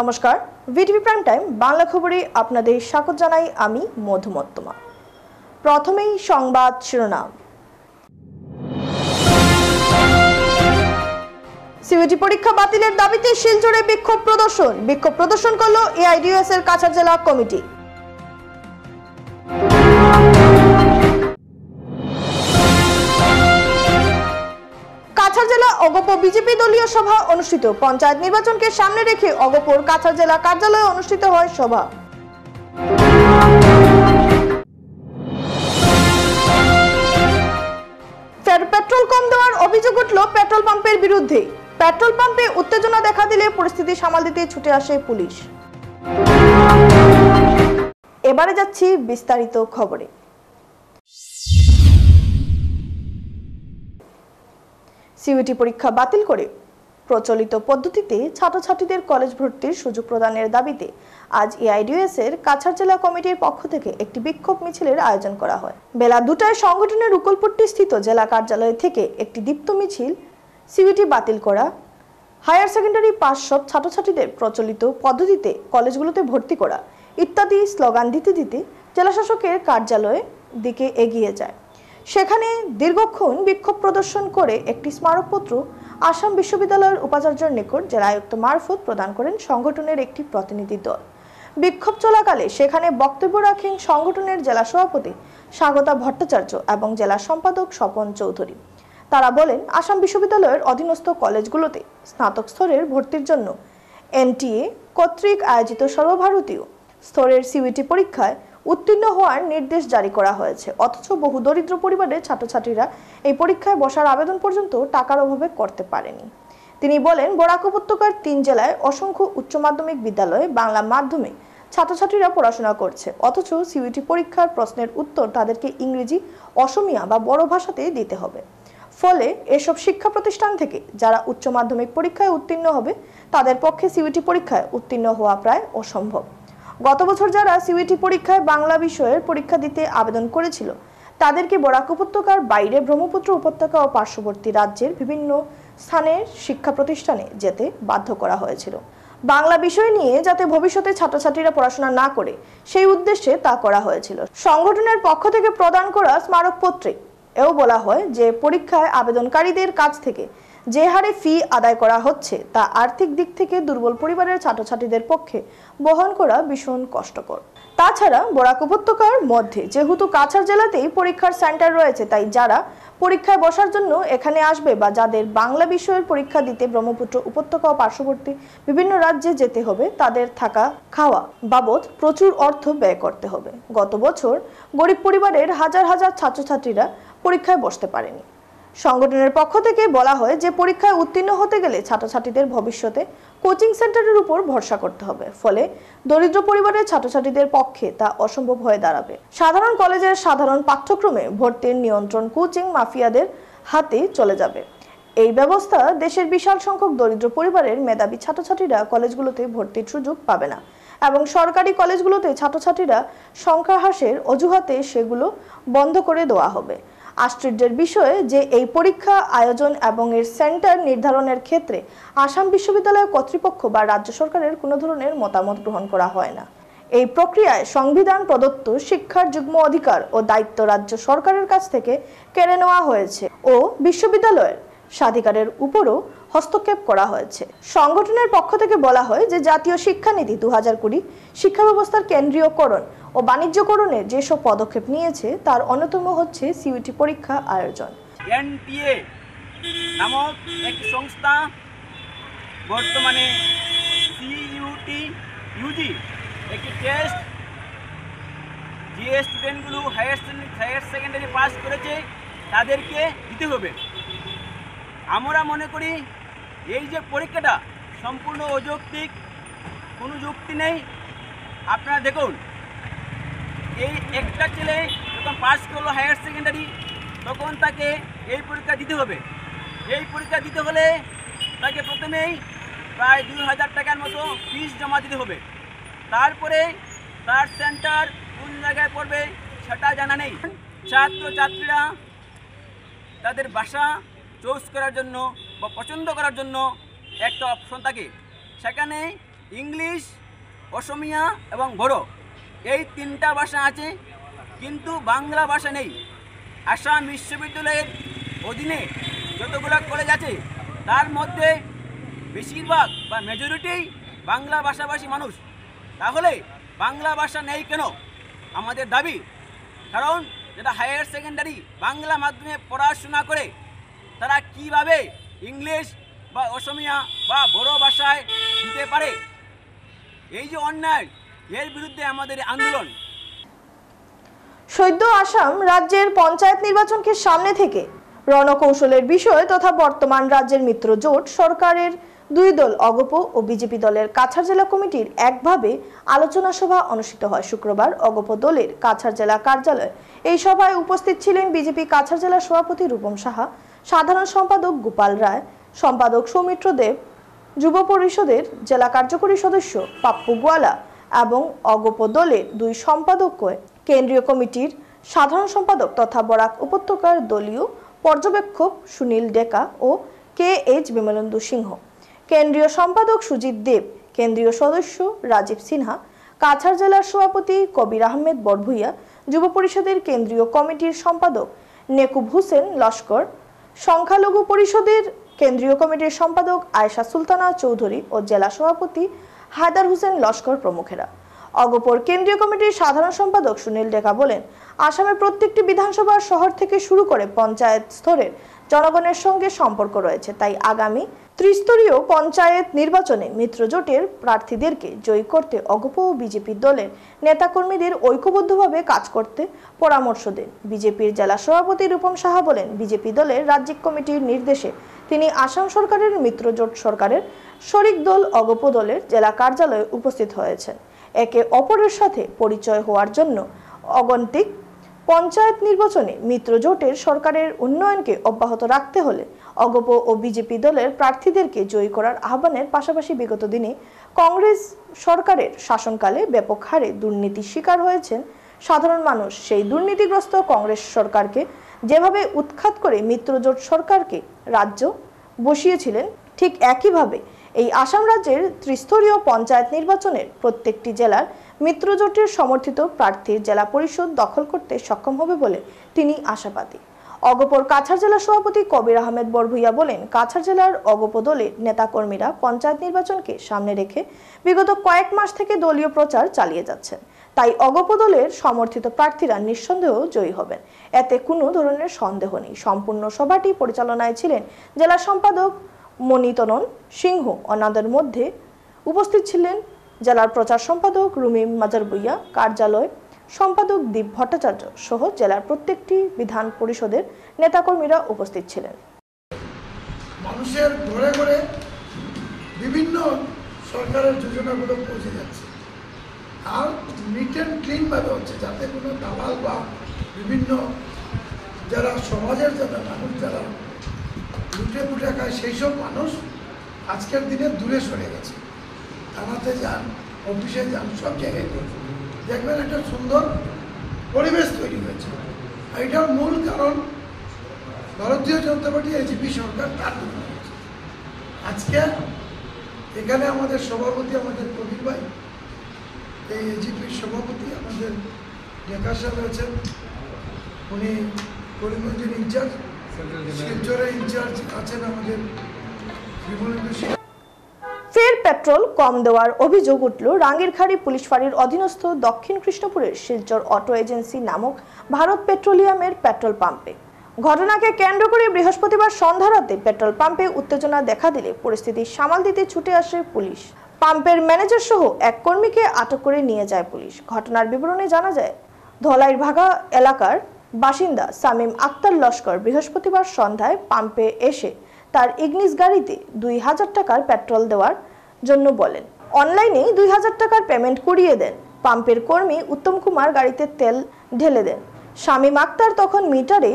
নমস্কার, VTV prime time Bangla খবরে আপনাদের স্বাগত জানাই আমি মধুমত্তমা। প্রথমেই সংবাদ শিরোনাম। সিইউটি পরীক্ষা বাতিলের দাবিতে শিলচরে বিক্ষোভ প্রদর্শন করল এআইডিইউএস এর কাছাড় জেলা কমিটি। কাছাড় জেলা অগপ বিজেপি দলীয় সভা অনুষ্ঠিত। পঞ্চায়েত নির্বাচনকে সামনে রেখে অগপর কাছাড় জেলা কার্যালয়ে অনুষ্ঠিত হয় সভা। পেট্রোল কম দেওয়ার অভিযোগ উঠল পেট্রোল পাম্পের বিরুদ্ধে। পেট্রোল পাম্পে উত্তেজনা দেখা দিলে পরিস্থিতি সামাল দিতে ছুটে আসে পুলিশ। এবারে যাচ্ছি বিস্তারিত খবরে। সিইউটি পরীক্ষা বাতিল করে প্রচলিত পদ্ধতিতে ছাত্রছাত্রীদের কলেজ ভর্তির সুযোগ প্রদানের দাবিতে আজ এআইডিইউএস এর কাছাড় জেলা কমিটির পক্ষ থেকে একটি বিক্ষোভ মিছিলের আয়োজন করা হয়। বেলা 2টায় সংগঠনের উকলপট্টি স্থিত জেলা কার্যালয় থেকে একটি দীপ্ত মিছিল সিইউটি বাতিল করা, হায়ার সেকেন্ডারি পাস সব ছাত্রছাত্রীদের প্রচলিত পদ্ধতিতে কলেজগুলোতে ভর্তি করা ইত্যাদি স্লোগান দিতে দিতে জেলাশাসকের কার্যালয়ের দিকে এগিয়ে যায়। সেখানে দীর্ঘক্ষণ বিক্ষোভ প্রদর্শন করে একটি স্মারকপত্র আসাম বিশ্ববিদ্যালয়ের উপাচার্যের নিকট জেলা আয়ুক্ত মারফত প্রদান করেন সংগঠনের একটি প্রতিনিধি দল। বিক্ষোভ চলাকালে সেখানে বক্তব্য রাখেন সংগঠনের জেলা সভাপতি স্বাগতা ভট্টাচার্য এবং জেলা সম্পাদক স্বপন চৌধুরী। তারা বলেন, আসাম বিশ্ববিদ্যালয়ের অধীনস্থ কলেজগুলোতে স্নাতক স্তরের ভর্তির জন্য এনটিএ কর্তৃক আয়োজিত সর্বভারতীয় স্তরের সিইউটি পরীক্ষায় উত্তীর্ণ হওয়ার নির্দেশ জারি করা হয়েছে, অথচ বহু দরিদ্র পরিবারের ছাত্রছাত্রীরা এই পরীক্ষায় বসার আবেদন পর্যন্ত টাকার অভাবে করতে পারেনি। তিনি বলেন, বরাক উপত্যকার 3 জেলায় অসংখ্য উচ্চ মাধ্যমিক বিদ্যালয়ে বাংলা মাধ্যমে ছাত্রছাত্রীরা পড়াশোনা করছে, অথচ সিইউটি পরীক্ষার প্রশ্নের উত্তর তাদেরকে ইংরেজি, অসমিয়া বা বড় ভাষাতে দিতে হবে। ফলে এসব শিক্ষা প্রতিষ্ঠান থেকে যারা উচ্চ মাধ্যমিক পরীক্ষায় উত্তীর্ণ হবে তাদের পক্ষে সিইউটি পরীক্ষায় উত্তীর্ণ হওয়া প্রায় অসম্ভব। গত বছর যারা সিইউটি পরীক্ষায় বাংলা বিষয়ের পরীক্ষা দিতে আবেদন করেছিল তাদেরকে বরাক উপত্যকার বাইরে ব্রহ্মপুত্র উপত্যকা ও পার্শ্ববর্তী রাজ্যের বিভিন্ন স্থানের শিক্ষা প্রতিষ্ঠানে যেতে বাধ্য করা হয়েছিল বাংলা বিষয় নিয়ে, যাতে ভবিষ্যতে ছাত্রছাত্রীরা পড়াশোনা না করে সেই উদ্দেশ্যে তা করা হয়েছিল। সংগঠনের পক্ষ থেকে প্রদান করা স্মারকপত্রে এও বলা হয় যে পরীক্ষায় আবেদনকারীদের কাছ থেকে যে হারে ফি আদায় করা হচ্ছে তা আর্থিক দিক থেকে দুর্বল পরিবারের ছাত্রছাত্রীদের পক্ষে বহন করা ভীষণ কষ্টকর। তাছাড়া বরাক উপত্যকার মধ্যে যেহেতু কাছাড় জেলাতেই পরীক্ষার সেন্টার রয়েছে, তাই যারা পরীক্ষায় বসার জন্য এখানে আসবে বা যাদের বাংলা বিষয়ের পরীক্ষা দিতে ব্রহ্মপুত্র উপত্যকা ও পার্শ্ববর্তী বিভিন্ন রাজ্যে যেতে হবে তাদের থাকা খাওয়া বাবদ প্রচুর অর্থ ব্যয় করতে হবে। গত বছর গরিব পরিবারের হাজার হাজার ছাত্রছাত্রীরা পরীক্ষায় বসতে পারেনি। সংগঠনের পক্ষ থেকে বলা হয় যে পরীক্ষায় উত্তীর্ণ হতে গেলে ছাত্রছাত্রীদের ভবিষ্যতে কোচিং সেন্টারের উপর ভরসা করতে হবে, ফলে দরিদ্র পরিবারের ছাত্রছাত্রীদের পক্ষে তা অসম্ভব হয়ে দাঁড়াবে। সাধারণ কলেজের সাধারণ পাঠ্যক্রমে ভর্তির নিয়ন্ত্রণ কোচিং মাফিয়াদের হাতে চলে যাবে। এই ব্যবস্থা দেশের বিশাল সংখ্যক দরিদ্র পরিবারের মেধাবী ছাত্রছাত্রীরা কলেজগুলোতে ভর্তির সুযোগ পাবে না এবং সরকারি কলেজগুলোতে ছাত্রছাত্রীরা সংখ্যা হ্রাসের অজুহাতে সেগুলো বন্ধ করে দেওয়া হবে। আশ্চর্যের বিষয় যে এই পরীক্ষা আয়োজন এবং এর সেন্টার নির্ধারণের ক্ষেত্রে আসাম বিশ্ববিদ্যালয় কর্তৃপক্ষ বা রাজ্য সরকারের কোনো ধরনের মতামত গ্রহণ করা হয় না। এই প্রক্রিয়ায় সংবিধান প্রদত্ত শিক্ষার যুগ্ম অধিকার ও দায়িত্ব রাজ্য সরকারের কাছ থেকে কেড়ে নেওয়া হয়েছে ও বিশ্ববিদ্যালয়ের স্বাধিকারের উপরও হস্তক্ষেপ করা হয়েছে। সংগঠনের পক্ষ থেকে বলা হয় যে জাতীয় শিক্ষানীতি 2020 শিক্ষা ব্যবস্থার কেন্দ্রীয়করণ ও বাণিজ্যকরণে যেসব পদক্ষেপ নিয়েছে তার অন্যতম হচ্ছে সিইউটি পরীক্ষা আয়োজন। এনটিএ নামক একটি সংস্থা বর্তমানে সিইউটি ইউজি একটি টেস্ট যে স্টুডেন্টগুলো হায়ার সেকেন্ডারি পাস করেছে তাদেরকে দিতে হবে। আমরা মনে করি এই যে পরীক্ষাটা সম্পূর্ণ অযৌক্তিক, কোনো যুক্তি নেই। আপনারা দেখুন, এই একটা ছেলে যখন পাস করলো হায়ার সেকেন্ডারি তখন তাকে এই পরীক্ষা দিতে হবে। এই পরীক্ষা দিতে হলে তাকে প্রথমেই প্রায় 2000 টাকার মতো ফিস জমা দিতে হবে। তারপরে তার সেন্টার কোন জায়গায় পড়বে সেটা জানা নেই। ছাত্রছাত্রীরা তাদের ভাষা চয়েস করার জন্য বা পছন্দ করার জন্য একটা অপশন থাকে, সেখানে ইংলিশ, অসমিয়া এবং বড়ো এই তিনটা ভাষা আছে, কিন্তু বাংলা ভাষা নেই। আসাম বিশ্ববিদ্যালয়ের অধীনে যতগুলো কলেজ আছে তার মধ্যে বেশিরভাগ বা মেজরিটি বাংলা ভাষাভাষী মানুষ। তাহলে বাংলা ভাষা নেই কেন আমাদের দাবি, কারণ যেটা হায়ার সেকেন্ডারি বাংলা মাধ্যমে পড়াশোনা করে তারা কিভাবে ইংলিশ বা অসমিয়া বা বড়ো ভাষায় দিতে পারে? এই যে অন্যায়, এর বিরুদ্ধে আমাদের আন্দোলন। সদ্য আসাম রাজ্যের পঞ্চায়েত নির্বাচনকে সামনে থেকে রণকৌশলের বিষয় তথা বর্তমান রাজ্যের মিত্র জোট সরকারের দুই দল অগপ ও বিজেপি দলের কাছাড় জেলা কমিটির একভাবে আলোচনা সভা অনুষ্ঠিত হয় শুক্রবার অগপ দলের কাছাড় জেলা কার্যালয়ে। এই সভায় উপস্থিত ছিলেন বিজেপি কাছাড় জেলা সভাপতি রূপম সাহা, সাধারণ সম্পাদক গোপাল রায়, সম্পাদক সৌমিত্র দেব, যুব পরিষদের জেলা কার্যকরী সদস্য পাপ্পু গোয়ালা এবং অগপ দলের দুই সম্পাদক, কেন্দ্রীয় কমিটির সাধারণ সম্পাদক তথা বরাক উপত্যকার দলীয় পর্যবেক্ষক সুনীল ডেকা ও KH বিমলেন্দু সিংহ, কেন্দ্রীয় সম্পাদক সুজিত দেব, কেন্দ্রীয় সদস্য রাজীব সিনহা, কাছাড় জেলার সভাপতি কবির আহমেদ বড়ভুইয়া, যুব পরিষদের কেন্দ্রীয় কমিটির সম্পাদক নেকুব হোসেন লস্কর, সংখ্যালঘু পরিষদের কেন্দ্রীয় কমিটির সম্পাদক আয়েশা সুলতানা চৌধুরী ও জেলা সভাপতি হায়দার হোসেন লস্কর প্রমুখেরা। অগপর কেন্দ্রীয় কমিটির সাধারণ সম্পাদক সুনীল ডেকা বলেন, আসামের প্রত্যেকটি বিধানসভার শহর থেকে শুরু করে পঞ্চায়েত স্তরের জনগণের সঙ্গে সম্পর্ক রয়েছে, তাই আগামী ত্রিস্তরীয় পঞ্চায়েত নির্বাচনে মিত্রজোটের প্রার্থীদেরকে জয়ী করতে অগপ ও বিজেপি দলের নেতাকর্মীদের ঐক্যবদ্ধভাবে কাজ করতে পরামর্শ দেন। বিজেপির জেলা সভাপতি রূপম সাহা বলেন, বিজেপি দলের রাজ্যিক কমিটির নির্দেশে তিনি আসাম সরকারের মিত্রজোট সরকারের শরিক দল অগপ দলের জেলা কার্যালয়ে উপস্থিত হয়েছেন। একে অপরের সাথে পরিচয় হওয়ার জন্য অগন্তিক পঞ্চায়েত নির্বাচনে মিত্রজোটের সরকারের উন্নয়নকে অব্যাহত রাখতে হলে অগপ ও বিজেপি দলের প্রার্থীদেরকে জয়ী করার আহ্বানের পাশাপাশি বিগত দিনে কংগ্রেস সরকারের শাসনকালে ব্যাপক হারে দুর্নীতির শিকার হয়েছেন সাধারণ মানুষ। সেই দুর্নীতিগ্রস্ত কংগ্রেস সরকারকে যেভাবে উৎখাত করে মিত্রজোট সরকারকে রাজ্য বসিয়েছিলেন, ঠিক একইভাবে এই আসাম রাজ্যের ত্রিস্তরীয় পঞ্চায়েত নির্বাচনের প্রত্যেকটি জেলার মিত্রজোটের সমর্থিত প্রার্থীর জেলা পরিষদ দখল করতে সক্ষম হবে বলে তিনি আশাবাদী। অগপর কাছাড় জেলা সভাপতি কবির আহমেদ বড়ভুইয়া বলেন, কাছাড় জেলার অগপ দলের নেতাকর্মীরা পঞ্চায়েত নির্বাচনকে সামনে রেখে বিগত কয়েক মাস থেকে দলীয় প্রচার চালিয়ে যাচ্ছেন, তাই অগপ দলের সমর্থিত প্রার্থীরা নিঃসন্দেহ জয়ী হবেন, এতে কোনো ধরনের সন্দেহ নেই। সম্পূর্ণ সভাটি পরিচালনায় ছিলেন জেলা সম্পাদক মণিতনন সিংহ। অন্যদের মধ্যে উপস্থিত ছিলেন জেলার প্রচার সম্পাদক রুমিম মাজারবুইয়া, কার্যালয় সম্পাদক দীপ ভট্টাচার্য সহ জেলার প্রত্যেকটি বিধান পরিষদের নেতাকর্মীরা উপস্থিত ছিলেন। মানুষের ঘরে ঘরে বিভিন্ন সরকারের যোজনাগুলো পৌঁছে যাচ্ছে, আর নিট অ্যান্ড ক্লিন ভাবে হচ্ছে, যাতে কোনো দালাল বা বিভিন্ন যারা সমাজের যারা মানুষ যারা লুটে পুটে খায় সেই সব মানুষ আজকের দিনে দূরে সরে গেছে। থানাতে যান, অফিসে যান, সব জায়গায় দেখবেন একটা সুন্দর পরিবেশ তৈরি হয়েছে। এটার মূল কারণ ভারতীয় জনতা পার্টি এজিপি সরকার তার হয়েছে। আজকে এখানে আমাদের সভাপতি আমাদের কবির ভাই, এই এজিপির সভাপতি আমাদের ডেকা সাহেব রয়েছেন, উনি করিমগঞ্জের ইনচার্জ, শিলচরের ইনচার্জ আছেন আমাদের বিমলেন্দু সিংহ। ফের পেট্রোল কম দেওয়ার অভিযোগ উঠল রাঙ্গিরখাড়ি পুলিশ ফাঁড়ির অধীনস্থ দক্ষিণ কৃষ্ণপুরের শিলচর অটো এজেন্সি নামক ভারত পেট্রোলিয়ামের পেট্রোল পাম্পে। ঘটনাকে কেন্দ্র করে বৃহস্পতিবার সন্ধ্যা রাতে পেট্রোল পাম্পে উত্তেজনা দেখা দিলে পরিস্থিতি সামাল দিতে ছুটে আসে পুলিশ। পাম্পের ম্যানেজার সহ এক কর্মীকে আটক করে নিয়ে যায় পুলিশ। ঘটনার বিবরণে জানা যায়, ধলাইরভাগা এলাকার বাসিন্দা সামিম আক্তার লস্কর বৃহস্পতিবার সন্ধ্যায় পাম্পে এসে তার ইগনিস গাড়িতে 2000 টাকার পেট্রোল দেওয়ার জন্য বলেন। অনলাইনে 2000 টাকার পেমেন্ট করিয়ে দেন। পাম্পের কর্মী উত্তম কুমার গাড়িতে তেল ঢেলে দেন। শামীম আক্তার তখন মিটারে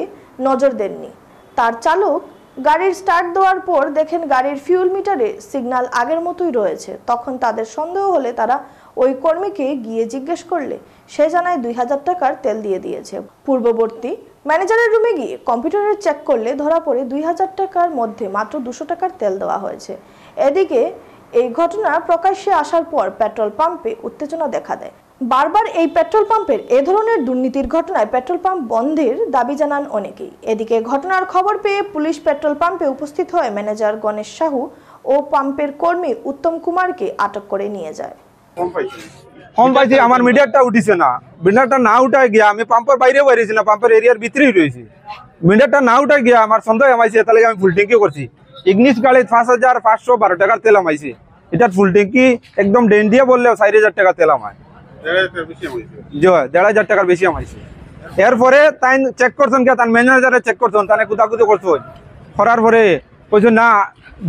নজর দেননি। তার চালক গাড়ির স্টার্ট দেওয়ার পর দেখেন গাড়ির ফিউল মিটারে সিগন্যাল আগের মতোই রয়েছে। তখন তাদের সন্দেহ হলে তারা ওই কর্মীকে গিয়ে জিজ্ঞেস করলে সে জানায় 2000 টাকার তেল দিয়ে দিয়েছে। পূর্ববর্তী ম্যানেজারের রুমে গিয়ে কম্পিউটারে চেক করলে ধরা পড়ে 2000 টাকার মধ্যে মাত্র 200 টাকার তেল দেওয়া হয়েছে। এদিকে এই ঘটনা প্রকাশ্যে আসার পর পেট্রোল পাম্পে উত্তেজনা দেখা দেয়। বারবার এই পেট্রোল পাম্পের এ ধরনের দুর্নীতির ঘটনায় পেট্রোল পাম্প বন্ধের দাবি জানান অনেকেই। এদিকে ঘটনার খবর পেয়ে পুলিশ পেট্রোল পাম্পে উপস্থিত হয়ে ম্যানেজার গণেশ সাহু ও পাম্পের কর্মী উত্তম কুমারকে আটক করে নিয়ে যায়। কম পাইছি, আমার মিটারটা উঠিছে না। মিটারটা না উঠায় গিয়া আমি পাম্পের বাইরে বেরিয়েছি না, পাম্পের এরিয়ার ভিতরেই রয়েছি। মিটারটা না উঠায় গিয়া আমার সন্দেহ আমাইছে, তাহলে আমি ফুল ট্যাঙ্কি করছি। ইগনিস গাড়ি 5,512 টাকার তেল আমাইছে। এটা ফুল ট্যাঙ্কি একদম ডেন দিয়ে বললেও 4,000 টাকা তেল আমায়, 1,500 টাকার বেশি আমাইছে। এরপরে তাই চেক করছেন কে, তার ম্যানেজারে চেক করছেন, তাই কুদাকুদি করছেন। করার পরে কইছে না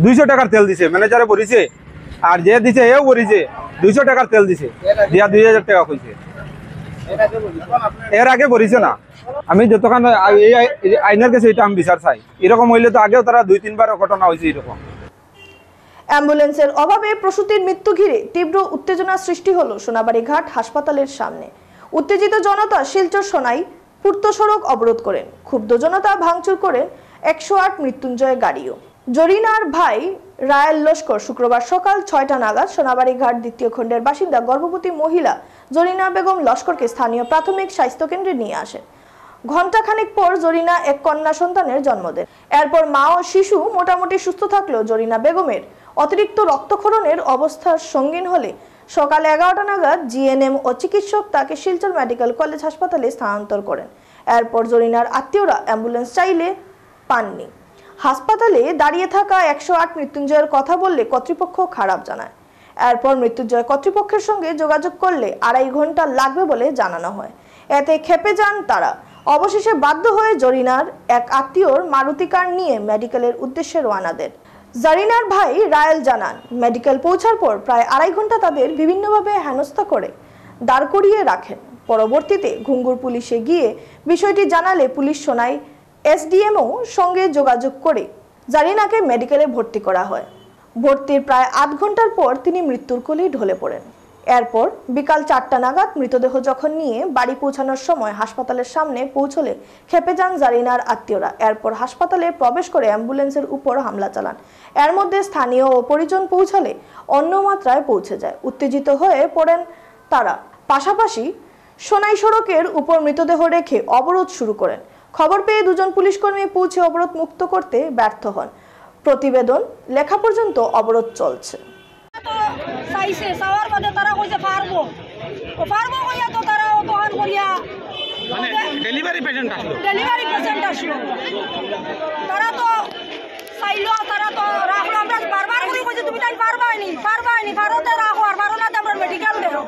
200 টাকার তেল দিছে, ম্যানেজারে বলিছে। আর যে দিছে এও বলিছে 200 টাকার তেল দিছে, দিয়া 2,000 টাকা কইছে। এর আগে বলিছে না। আমি যতক্ষণ এই আইনের কাছে এটা আমি বিচার চাই। এরকম হইলে তো আগেও তারা 2-3 বার ঘটনা হয়েছে এরকম। অ্যাম্বুলেন্সের অভাবে প্রসূতির মৃত্যু ঘিরে তীব্র উত্তেজনা সৃষ্টি হলো সোনাবাড়ি ঘাট হাসপাতালের সামনে। উত্তেজিত জনতা শিলচর সোনাই পূর্ত সড়ক অবরোধ করেন। ক্ষুব্ধ জনতা ভাঙচুর করেন 108 মৃত্যুঞ্জয় গাড়িও। জরিনার ভাই রায়েল লস্কর শুক্রবার সকাল 6টা নাগাদ সোনাবাড়ি ঘাট দ্বিতীয় খণ্ডের বাসিন্দা গর্ভবতী মহিলা জরিনা বেগম লস্করকে স্থানীয় প্রাথমিক স্বাস্থ্য কেন্দ্রে নিয়ে আসেন। ঘণ্টাখানেক পর জরিনা এক কন্যা সন্তানের জন্ম দেন। এরপর মা ও শিশু মোটামুটি সুস্থ থাকলেও জরিনা বেগমের অতিরিক্ত রক্তক্ষরণের অবস্থা সঙ্গীন হলে সকাল 11টা নাগাদ জিএনএম ও চিকিৎসক তাকে শিলচর মেডিকেল কলেজ হাসপাতালে স্থানান্তর করেন। এরপর জরিনার আত্মীয়রা অ্যাম্বুলেন্স চাইলে পাননি। হাসপাতালে দাঁড়িয়ে থাকা 108 মৃত্যুঞ্জয়ের কথা বললে কর্তৃপক্ষ খারাপ জানায়। এরপর মৃত্যুঞ্জয় কর্তৃপক্ষের সঙ্গে যোগাযোগ করলে 2.5 ঘন্টা লাগবে বলে জানানো হয়। এতে ক্ষেপে যান তারা। অবশেষে বাধ্য হয়ে জরিনার এক আত্মীয়র মারুতি কার নিয়ে মেডিকেলের উদ্দেশ্যে রওনা দেন। জরিনার ভাই রায়েল জানান, মেডিকেল পৌঁছার পর প্রায় 2.5 ঘন্টা তাদের বিভিন্নভাবে হেনস্থা করে দাঁড় করিয়ে রাখেন। পরবর্তীতে ঘুঙ্গুর পুলিশে গিয়ে বিষয়টি জানালে পুলিশ সোনাই এসডিএমও সঙ্গে যোগাযোগ করে জারিনাকে মেডিকেলে ভর্তি করা হয়। ভর্তির প্রায় 8 ঘন্টার পর তিনি মৃত্যুর কোলে ঢলে পড়েন। এরপর বিকাল 4টা নাগাদ মৃতদেহ যখন নিয়ে বাড়ি পৌঁছানোর সময় হাসপাতালের সামনে পৌঁছলে খেপে যান জারিনার আত্মীয়রা। এরপর হাসপাতালে প্রবেশ করে অ্যাম্বুলেন্সের উপর হামলা চালান। এর মধ্যে স্থানীয় ও পরিজন পৌঁছালে অন্য মাত্রায় পৌঁছে যায়। উত্তেজিত হয়ে পড়েন তারা। পাশাপাশি সোনাই সড়কের উপর মৃতদেহ রেখে অবরোধ শুরু করেন। খবর পেয়ে 2 জন পুলিশকর্মী পৌঁছে অবরোধ মুক্ত করতে ব্যর্থ হন। প্রতিবেদন লেখা পর্যন্ত অবরোধ চলছে। চাইছে চাওয়ার বাদে তারা কইছে পারবো কইয়া তো তারা দোকান করিয়া ডেলিভারি পেশেন্ট আসলো তারা তো চাইলো, তারা তো রাখলো। আমরা বারবার করে কইছে তুমি তাই পারবাইনি ভারতে রাখো, আর পারো না আমরা মেডিকেল দেও।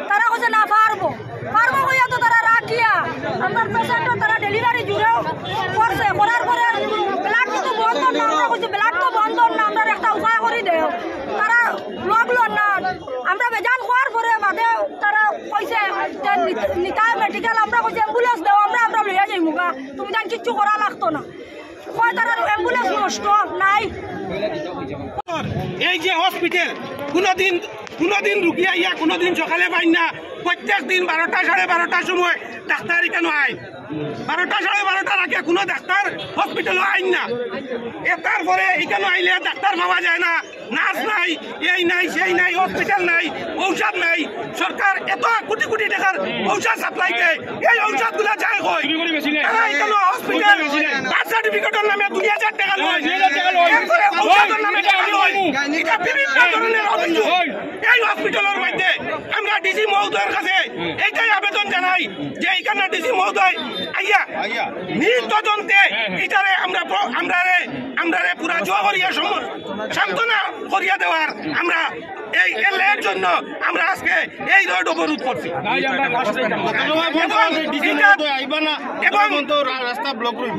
তারা কইছে না পারবো কইয়া তো তারা রাখিয়া আমরা পেশেন্টও তারা ডেলিভারি জুড়েও করছে। করার পরে ব্লাড তো বন্ধ না, আমরা কইছে ব্লাড তো বন্ধ না, আমরা একটা উপায় করে দেও। তারা লাগলো না, আমরা বেজান হওয়ার পরে বাদে তারা কইছে নিতাই মেডিকেল, আমরা কইছে অ্যাম্বুলেন্স দেও, আমরা লইয়া যাই মুগা, তুমি তাই কিচ্ছু করা লাগতো না। কয় তারা অ্যাম্বুলেন্স নষ্ট নাই। এই যে হসপিটাল কোনোদিন রুগী আইয়া কোনোদিন সকালে পাই না, প্রত্যেক দিন 12টা সাড়ে 12টার সময় ডাক্তার কেন আয়, 12টা সাড়ে 12টার আগে কোনো ডাক্তার হসপিটালও আইন না। তারপরে এখানে আইলে ডাক্তার পাওয়া যায় না, নার্স নাই, এই নাই সেই নাই, হসপিটাল নাই, ঔষধ নাই। সরকার এত কোটি কোটি টাকার ঔষধ সাপ্লাই দেয়, এই ঔষধ গুলা যায় হয় এখানে হসপিটাল বার্থ সার্টিফিকেটের নামে 2,000 টাকা লয়, এরপরে ঔষধের নামে টাকা লয়। এটা বিভিন্ন ধরনের অভিযোগ এই হসপিটালের মধ্যে। আমরা ডিসি মহোদয়ের কাছে এইটাই আবেদন জানাই যে এখানে ডিসি মহোদয় আইয়া নিজ তদন্তে এটারে আমরা পুরা জোয়া করিয়া সান্ত্বনা করিয়া দেওয়ার আমরা এর জন্য আমরা আজকে এই রোড অবরোধ করছি।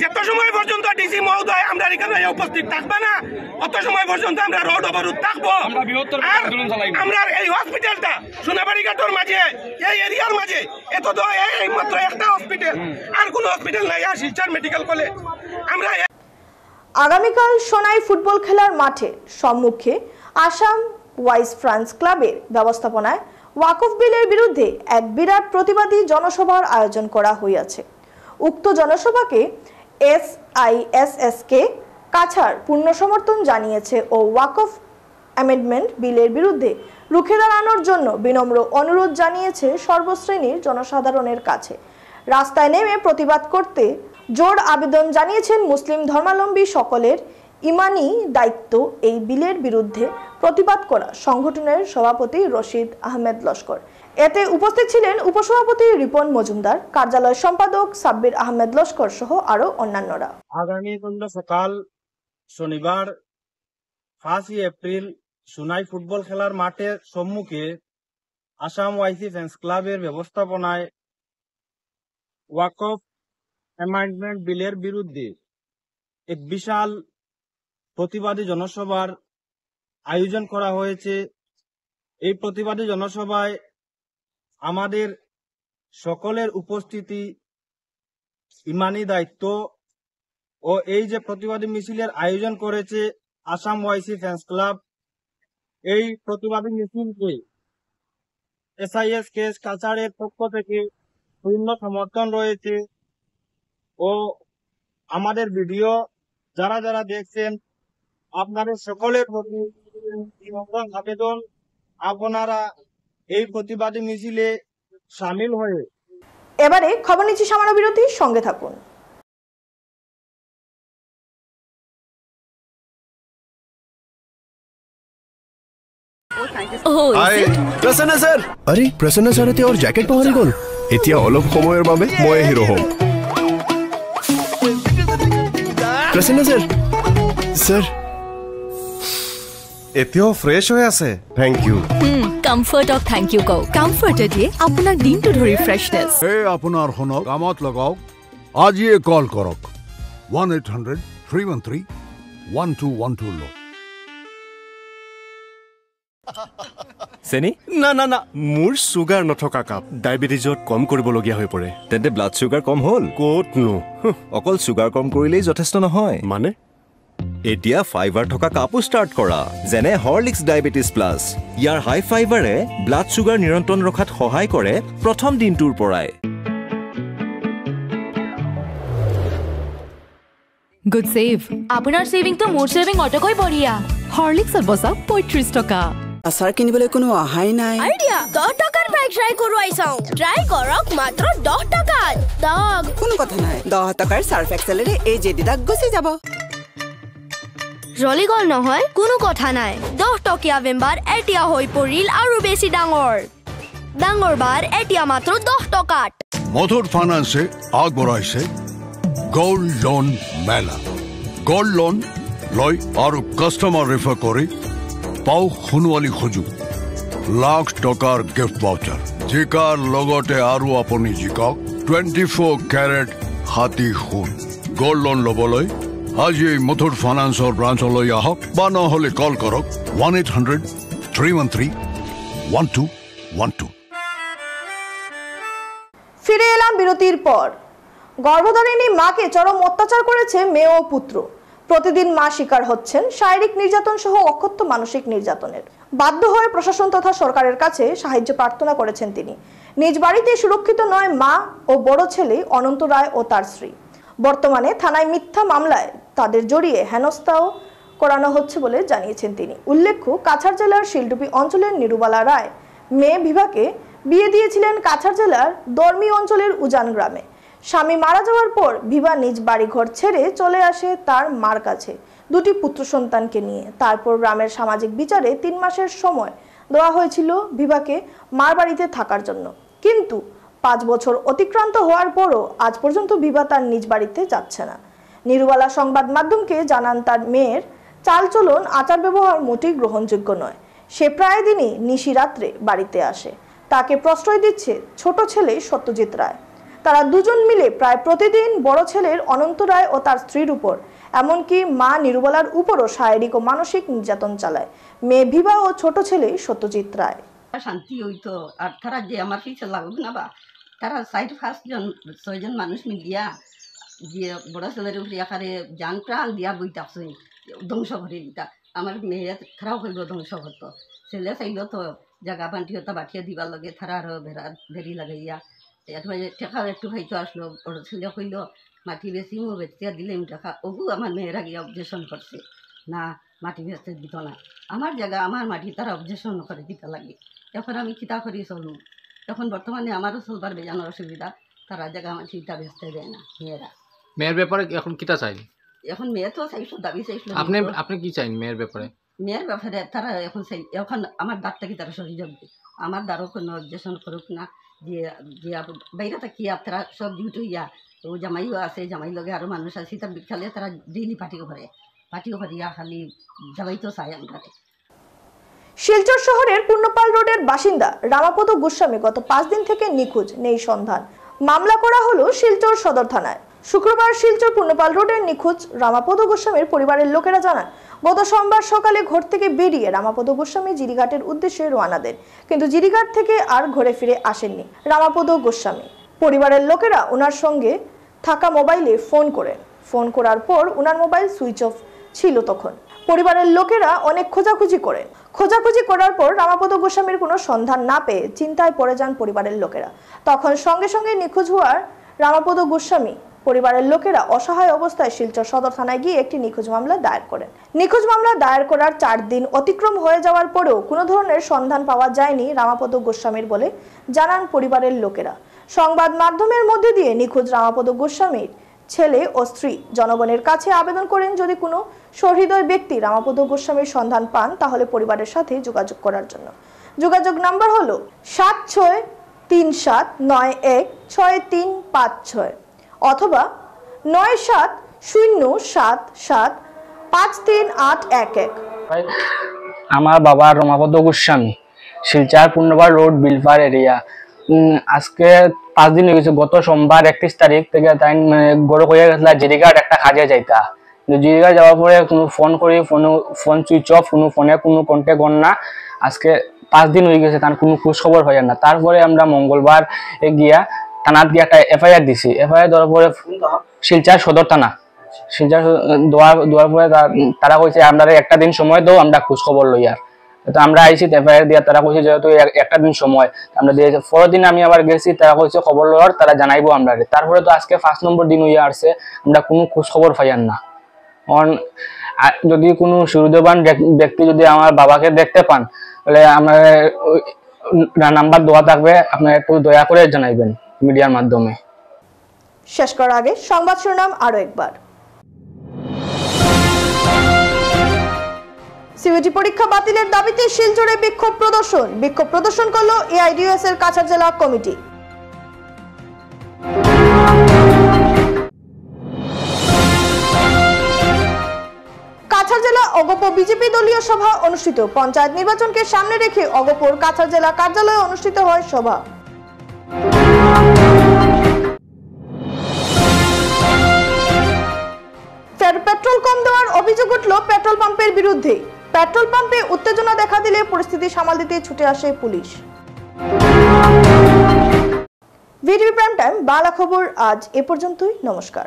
যত সময় পর্যন্ত ডিসি মহোদয় আমরা এখানে উপস্থিত থাকবে না, অত সময় পর্যন্ত আমরা রোড অবরোধ থাকবো। আর আমরা এই হসপিটালটা সোনাবাড়ি ঘাটের মাঝে, এই এরিয়ার মাঝে এত তো এই মাত্র একটা হসপিটাল, আর কোন হসপিটাল নাই, আর শিলচর মেডিকেল কলেজ। আমরা আগামীকাল সোনাই ফুটবল খেলার মাঠে সম্মুখে আসাম ওয়াইজ ফ্রান্স ক্লাবের ব্যবস্থাপনায় ওয়াকফ বিলের বিরুদ্ধে এক বিরাট প্রতিবাদী জনসভার আয়োজন করা হইয়াছে। উক্ত জনসভাকে SISSK কাছাড় পূর্ণ সমর্থন জানিয়েছে ও ওয়াকফ অ্যামেন্ডমেন্ট বিলের বিরুদ্ধে রুখে দাঁড়ানোর জন্য বিনম্র অনুরোধ জানিয়েছে সর্বশ্রেণীর জনসাধারণের কাছে। রাস্তায় নেমে প্রতিবাদ করতে জোর আবেদন জানিয়েছেন মুসলিম ধর্মাবলম্বী সকলের ইমানি দায়িত্ব এই বিলের বিরুদ্ধে প্রতিবাদ করা সংগঠনের সভাপতি রশিদ আহমেদ লস্কর। এতে উপস্থিত ছিলেন উপসভাপতি রিপন মজুমদার, কার্যালয় সম্পাদক সাব্বির আহমেদ লস্কর সহ আরো অন্যান্যরা। আগামী সকাল শনিবার 5 এপ্রিল সোনাই ফুটবল খেলার মাঠের সম্মুখে আসাম ওয়াইসি ফ্যান্স ক্লাবের ব্যবস্থাপনায় ওয়াকফ অ্যামেন্ডমেন্ট বিলের বিরুদ্ধে এক বিশাল প্রতিবাদী জনসভার আয়োজন করা হয়েছে। এই প্রতিবাদী জনসভায় আমাদের সকলের উপস্থিতি, ইমানি দায়িত্ব ও এই যে প্রতিবাদী মিছিলের আয়োজন করেছে আসাম ওয়াইসি ফ্যান্স ক্লাব, এই প্রতিবাদী মিছিলকে SIS কেস কাছাড়ের পক্ষ থেকে পূর্ণ সমর্থন রয়েছে ও আমাদের ভিডিও যারা যারা দেখছেন আপনাদের সকলের প্রতি আবেদন, আপনারা এই প্রতিবাদী মিছিলে সামিল হয়ে। এবারে খবর নিচ্ছি সামান্য বিরতির সঙ্গে থাকুন। প্ৰসন্ন ছাৰ, আৰে প্ৰসন্ন ছাৰে তেওঁৰ জেকেট পাহৰি গ'ল। এতিয়া অলপ সময়ৰ বাবে মই হিৰো হ'ম। প্ৰসন্ন ছাৰ, ছাৰ এতিয়াও ফ্ৰেছ হৈ আছে। Thank you. কমফৰ্টক থেংক ইউ কওক। কমফৰ্টে দিয়ে আপোনাৰ দিনটো ধৰি ফ্ৰেছনেছ। আপোনাৰ শুনক, কামত লগাওক, আজিয়ে কল কৰক 1-800-313-1212 লৈ। চেনি? না না না, মোৰ চুগাৰ নথকা কাপ ডায়েবেটিছত কম কৰিবলগীয়া হৈ পৰে। তেন্তে ব্লাড চুগাৰ কম হ'ল? ক'তনো, অকল চুগাৰ কম কৰিলেই যথেষ্ট নহয়। মানে এতিয়া ফাইবাৰ থকা কাপো ষ্টাৰ্ট কৰা, যেনে হৰলিক্স ডায়েবেটিছ প্লাছ। ইয়াৰ হাই ফাইবাৰে ব্লাড চুগাৰ নিয়ন্ত্ৰণ ৰখাত সহায় কৰে প্ৰথম দিনটোৰ পৰাই। Good save. আপোনাৰ সেভিংটো মোৰ সেভিং অটকৈ বঢ়িয়া। হৰলিক্সত বচাওক 35 টকা। আচাৰ কিনিবলৈ কোনো অহাই নাই। আইডিয়া 10 টকাৰ বাইক ট্ৰাই কৰোৱাই চাও। ট্ৰাই কৰক মাত্ৰ 10 টকাত। দাগ কোনো কথা নাই, 10 টকাৰ সাৰ্ফ এক্সেলেৰে এই জেডি দাগ গুচি যাব। জ্বলি গ'ল নহয়, কোনো কথা নাই। 10 টকীয়া বেম্বাৰ এতিয়া হৈ পৰিল আৰু বেছি ডাঙৰ। ডাঙৰ বাৰ এতিয়া মাত্ৰ 10 টকাত। মথুৰ ফাইনেন্সে আগবঢ়াইছে গোল্ড লোন মেলা। গোল্ড লোন লৈ আৰু কাষ্টমাৰ ৰেফাৰ কৰি পাও সোণোৱালী সুযোগ, লাখ টকাৰ গিফ্ট ভাউচাৰ, জিকাৰ লগতে আৰু আপুনি জিকক 24 কেৰেট হাতী সোণ। গোল্ড লোন ল'বলৈ আজি মুথুট ফাইনেন্সৰ ব্ৰাঞ্চলৈ আহক বা নহ'লে কল কৰক 1-800-313-1212। ফিরে এলাম বিরতির পর। গর্ভধারিণী মাকে চরম অত্যাচার করেছে মেয়ে ও পুত্র। প্রতিদিন মা শিকার হচ্ছেন শারীরিক নির্যাতন সহ অকথ্য মানসিক নির্যাতনের। বাধ্য হয়ে প্রশাসন তথা সরকারের কাছে সাহায্য প্রার্থনা করেছেন তিনি। নিজ বাড়িতে সুরক্ষিত নয় মা ও বড় ছেলে অনন্ত রায় ও তার স্ত্রী। বর্তমানে থানায় মিথ্যা মামলায় তাদের জড়িয়ে হেনস্থাও করানো হচ্ছে বলে জানিয়েছেন তিনি। উল্লেখ্য, কাছাড় জেলার শিলডুপি অঞ্চলের নিরুবালা রায় মেয়ে বিভাকে বিয়ে দিয়েছিলেন কাছাড় জেলার দর্মি অঞ্চলের উজান গ্রামে। স্বামী মারা যাওয়ার পর বিভা নিজ বাড়ি ঘর ছেড়ে চলে আসে তার মার কাছে দুটি পুত্র সন্তানকে নিয়ে। তারপর গ্রামের সামাজিক বিচারে 3 মাসের সময় দেওয়া হয়েছিল বিভাকে মার বাড়িতে থাকার জন্য। কিন্তু 5 বছর অতিক্রান্ত হওয়ার পরও আজ পর্যন্ত বিভা তার নিজ বাড়িতে যাচ্ছে না। নিরুবালা সংবাদ মাধ্যমকে জানান তার মেয়ের চালচলন আচার ব্যবহার মোটেই গ্রহণযোগ্য নয়। সে প্রায় দিনই নিশি রাত্রে বাড়িতে আসে। তাকে প্রশ্রয় দিচ্ছে ছোট ছেলে সত্যজিৎ রায়। তারা দুজন মিলে প্রায় প্রতিদিন বড় ছেলের অনন্ত রায় ও তার স্ত্রীর উপর, এমনকি মা নিরুবালার উপরও শারীরিক ও মানসিক নির্যাতন চালায় মেয়ে বিভা ও ছোট ছেলে সত্যজিৎ রায়। শান্তি হইতো আর তারা যে আমার পিছিয়ে লাগুক না বা তারা 4-5 মানুষ মিলিয়া যে বড় ছেলের উপরে আকারে জান প্রাণ দিয়া বইতাছে ধ্বংস করে দিতা। আমার মেয়ে খারাপ হইব ধ্বংস করতো। ছেলে চাইল তো জায়গা বান্টি হতা বাঠিয়া দিবার লগে তারা আরো বেরি লাগাইয়া টেকাও একটু হয়তো আসলো। বড় ছেলে কইল মাটি বেশি মো বেচিয়া দিলে টাকা। ওগু আমার মেয়েরা গিয়ে অবজেকশন করছে, না মাটি বেচতে দিত না আমার জায়গা আমার মাটি তারা অবজেকশন করে দিতে লাগে এখন আমি কিতা করি চলুন এখন বর্তমানে আমারও চলবার বেজানোর অসুবিধা তারা জায়গা আমার চিন্তা বেচতে দেয় না মেয়েরা মেয়ের ব্যাপারে এখন কিতা চাই এখন মেয়ে তো চাইছিল দাবি চাইছিল আপনি কি চাইন মেয়ের ব্যাপারে তারা এখন এখন আমার দাঁতটা কি তারা সরিয়ে যাবে আমার দ্বারও কোনো অবজেকশন করুক না যে যে বাইরে থাকি তারা সব ডিউটি হইয়া তো জামাইও আছে জামাই লগে আরও মানুষ আছে তার বিখালে তারা ডেইলি পার্টিও করে খালি জামাই তো চাই আমরা শিলচর শহরের পূর্ণপাল রোডের বাসিন্দা রামাপদ গোস্বামী গত 5 দিন থেকে নিখোঁজ নেই সন্ধান মামলা করা হলো শিলচর সদর থানায় শুক্রবার শিলচর পূর্ণপাল রোডের নিখোঁজ রামাপদ গোস্বামীর পরিবারের লোকেরা জানান গত সোমবার সকালে ঘর থেকে বেরিয়ে রামাপদ গোস্বামী জিরিঘাটের উদ্দেশ্যে রওনা দেন কিন্তু জিরিঘাট থেকে আর ঘরে ফিরে আসেননি রামাপদ গোস্বামী পরিবারের লোকেরা ওনার সঙ্গে থাকা মোবাইলে ফোন করার পর ওনার মোবাইল সুইচ অফ ছিল তখন পরিবারের লোকেরা অনেক খোঁজাখুঁজি করার পর রামাপদ গোস্বামীর কোনো সন্ধান না পেয়ে চিন্তায় পড়ে যান পরিবারের লোকেরা তখন সঙ্গে সঙ্গে নিখোঁজ হওয়ার রামাপদ গোস্বামী পরিবারের লোকেরা অসহায় অবস্থায় শিলচর সদর থানায় গিয়ে একটি নিখোঁজ মামলা দায়ের করেন নিখোঁজ মামলা দায়ের করার 4 দিন অতিক্রম হয়ে যাওয়ার পরেও কোনো ধরনের সন্ধান পাওয়া যায়নি রামাপদ গোস্বামীর বলে জানান পরিবারের লোকেরা সংবাদ মাধ্যমের মধ্যে দিয়ে নিখোঁজ রামাপদ গোস্বামীর ছেলে ও স্ত্রী জনগণের কাছে আবেদন করেন যদি কোনো সহৃদয় ব্যক্তি রামাপদ গোস্বামীর সন্ধান পান তাহলে পরিবারের সাথে যোগাযোগ করার জন্য যোগাযোগ নাম্বার হলো 7637916356 অথবা 9707753811 আমার বাবা রমাপদ গোস্বামী শিলচর পূর্ণপাল রোড বিলপার এরিয়া আজকে 5 দিন হয়ে গেছে গত সোমবার 31 তারিখ থেকে তাই গড় হয়ে গেছিল জিরিঘাট একটা কাজে যাইতা জিরিঘাট যাওয়ার পরে কোনো ফোন করি ফোন সুইচ অফ কোনো ফোনে কোনো কন্ট্যাক্ট কর না আজকে 5 দিন হয়ে গেছে তার কোনো খোঁজ খবর হয় না তারপরে আমরা মঙ্গলবার গিয়া থানাত গিয়ে একটা এফআইআর দিছি এফআইআর দেওয়ার পরে শিলচর সদর থানা শিলচর দেওয়ার পরে তারা কইছে আমরা একটা দিন সময় দাও আমরা খোঁজ খবর লই আর তো আমরা আইছি এফআইআর দিয়া তারা কইছে যেহেতু একটা দিন সময় আমরা দিয়েছি পরের দিন আমি আবার গেছি তারা কইছে খবর লওয়ার তারা জানাইবো আমরা তারপরে তো আজকে 5 নম্বর দিন হইয়া আসছে আমরা কোনো খোঁজ খবর পাইয়ান না যদি কোনো সুবিধাবান ব্যক্তি যদি আমার বাবাকে দেখতে পান তাহলে আমার নাম্বার দেওয়া থাকবে আপনারা একটু দয়া করে জানাইবেন মিডিয়ার মাধ্যমে শেষ করার আগে সংবাদ শিরোনাম আরো একবার সিইউটি পরীক্ষা বাতিলের দাবিতে শিলচরে বিক্ষোভ প্রদর্শন করলো এআইডিইউএস এর কাছাড় জেলা কমিটি কাছাড় জেলা অগপ বিজেপি দলীয় সভা অনুষ্ঠিত পঞ্চায়েত নির্বাচনকে সামনে রেখে অগপর কাছাড় জেলা কার্যালয়ে অনুষ্ঠিত হয় সভা পেট্রোল কম দেওয়ার অভিযোগ উঠল পেট্রোল পাম্পের বিরুদ্ধে পেট্রোল পাম্পে উত্তেজনা দেখা দিলে পরিস্থিতি সামাল দিতে ছুটে আসে police VTV prime time Bangla খবর আজ এ পর্যন্তই নমস্কার।